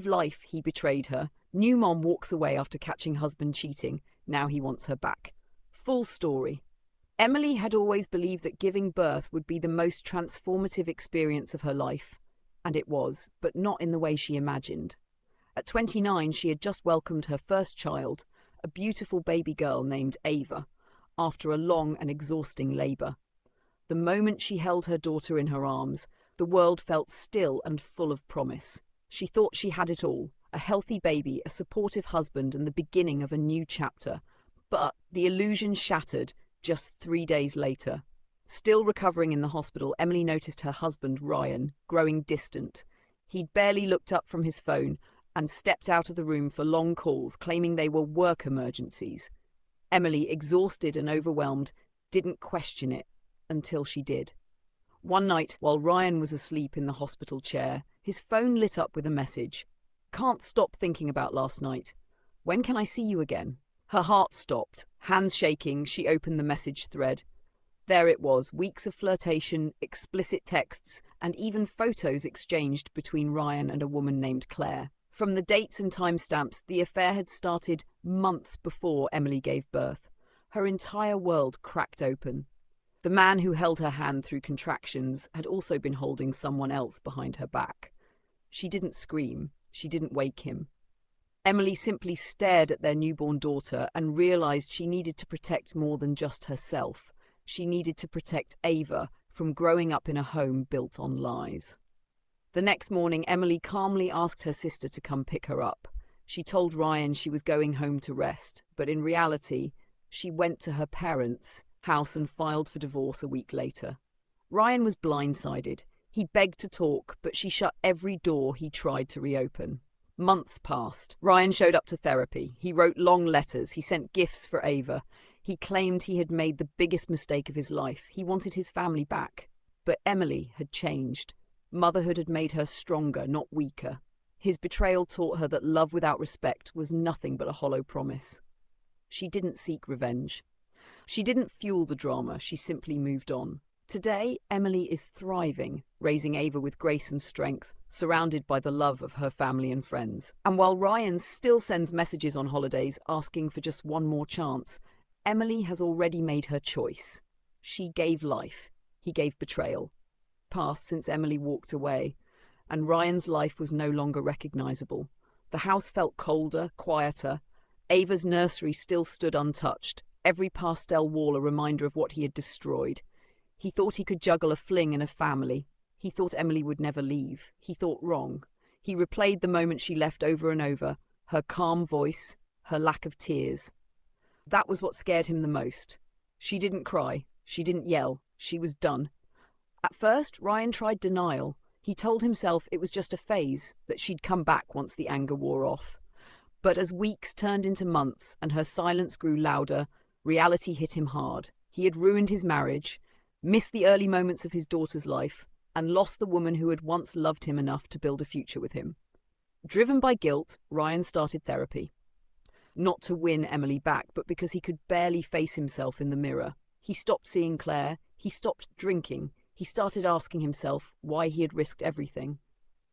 life, he betrayed her. New mom walks away after catching husband cheating. Now he wants her back. Full story. Emily had always believed that giving birth would be the most transformative experience of her life. And it was, but not in the way she imagined. At 29, she had just welcomed her first child, a beautiful baby girl named Ava, after a long and exhausting labour. The moment she held her daughter in her arms, the world felt still and full of promise. She thought she had it all, a healthy baby, a supportive husband, and the beginning of a new chapter. But the illusion shattered just 3 days later. Still recovering in the hospital, Emily noticed her husband, Ryan, growing distant. He'd barely looked up from his phone and stepped out of the room for long calls, claiming they were work emergencies. Emily, exhausted and overwhelmed, didn't question it until she did. One night, while Ryan was asleep in the hospital chair, his phone lit up with a message. "Can't stop thinking about last night. When can I see you again?" Her heart stopped. Hands shaking, she opened the message thread. There it was, weeks of flirtation, explicit texts, and even photos exchanged between Ryan and a woman named Claire. From the dates and timestamps, the affair had started months before Emily gave birth. Her entire world cracked open. The man who held her hand through contractions had also been holding someone else behind her back. She didn't scream. She didn't wake him. Emily simply stared at their newborn daughter and realized she needed to protect more than just herself. She needed to protect Ava from growing up in a home built on lies. The next morning, Emily calmly asked her sister to come pick her up. She told Ryan she was going home to rest, but in reality, she went to her parents' house and filed for divorce a week later. Ryan was blindsided. He begged to talk, but she shut every door he tried to reopen. Months passed. Ryan showed up to therapy. He wrote long letters. He sent gifts for Ava. He claimed he had made the biggest mistake of his life. He wanted his family back. But Emily had changed. Motherhood had made her stronger, not weaker. His betrayal taught her that love without respect was nothing but a hollow promise. She didn't seek revenge. She didn't fuel the drama. She simply moved on. Today, Emily is thriving, raising Ava with grace and strength, surrounded by the love of her family and friends. And while Ryan still sends messages on holidays asking for just one more chance, Emily has already made her choice. She gave life. He gave betrayal. Passed since Emily walked away, and Ryan's life was no longer recognizable. The house felt colder, quieter. Ava's nursery still stood untouched, every pastel wall a reminder of what he had destroyed. He thought he could juggle a fling and a family. He thought Emily would never leave. He thought wrong. He replayed the moment she left over and over, her calm voice, her lack of tears. That was what scared him the most. She didn't cry. She didn't yell. She was done. At first, Ryan tried denial. He told himself it was just a phase, that she'd come back once the anger wore off. But as weeks turned into months and her silence grew louder, reality hit him hard. He had ruined his marriage, missed the early moments of his daughter's life, and lost the woman who had once loved him enough to build a future with him. Driven by guilt, Ryan started therapy. Not to win Emily back, but because he could barely face himself in the mirror. He stopped seeing Claire. He stopped drinking. He started asking himself why he had risked everything.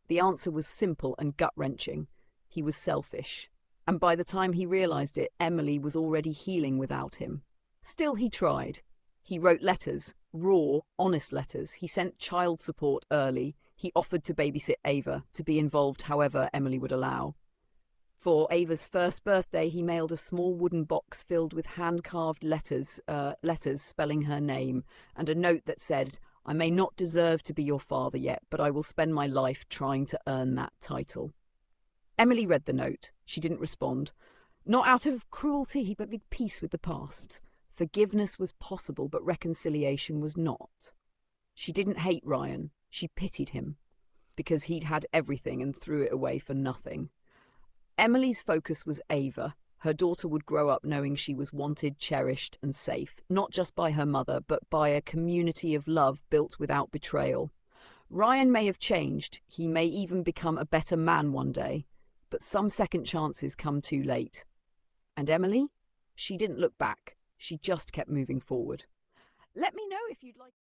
The answer was simple and gut-wrenching. He was selfish. And by the time he realized it, Emily was already healing without him. Still, he tried. He wrote letters, raw, honest letters. He sent child support early. He offered to babysit Ava, to be involved however Emily would allow. For Ava's first birthday, he mailed a small wooden box filled with hand-carved letters spelling her name, and a note that said, "I may not deserve to be your father yet, but I will spend my life trying to earn that title." Emily read the note. She didn't respond. Not out of cruelty, but with peace with the past. Forgiveness was possible, but reconciliation was not. She didn't hate Ryan. She pitied him, because he'd had everything and threw it away for nothing. Emily's focus was Ava. Her daughter would grow up knowing she was wanted, cherished, and safe, not just by her mother, but by a community of love built without betrayal. Ryan may have changed. He may even become a better man one day, but some second chances come too late. And Emily? She didn't look back. She just kept moving forward. Let me know if you'd like...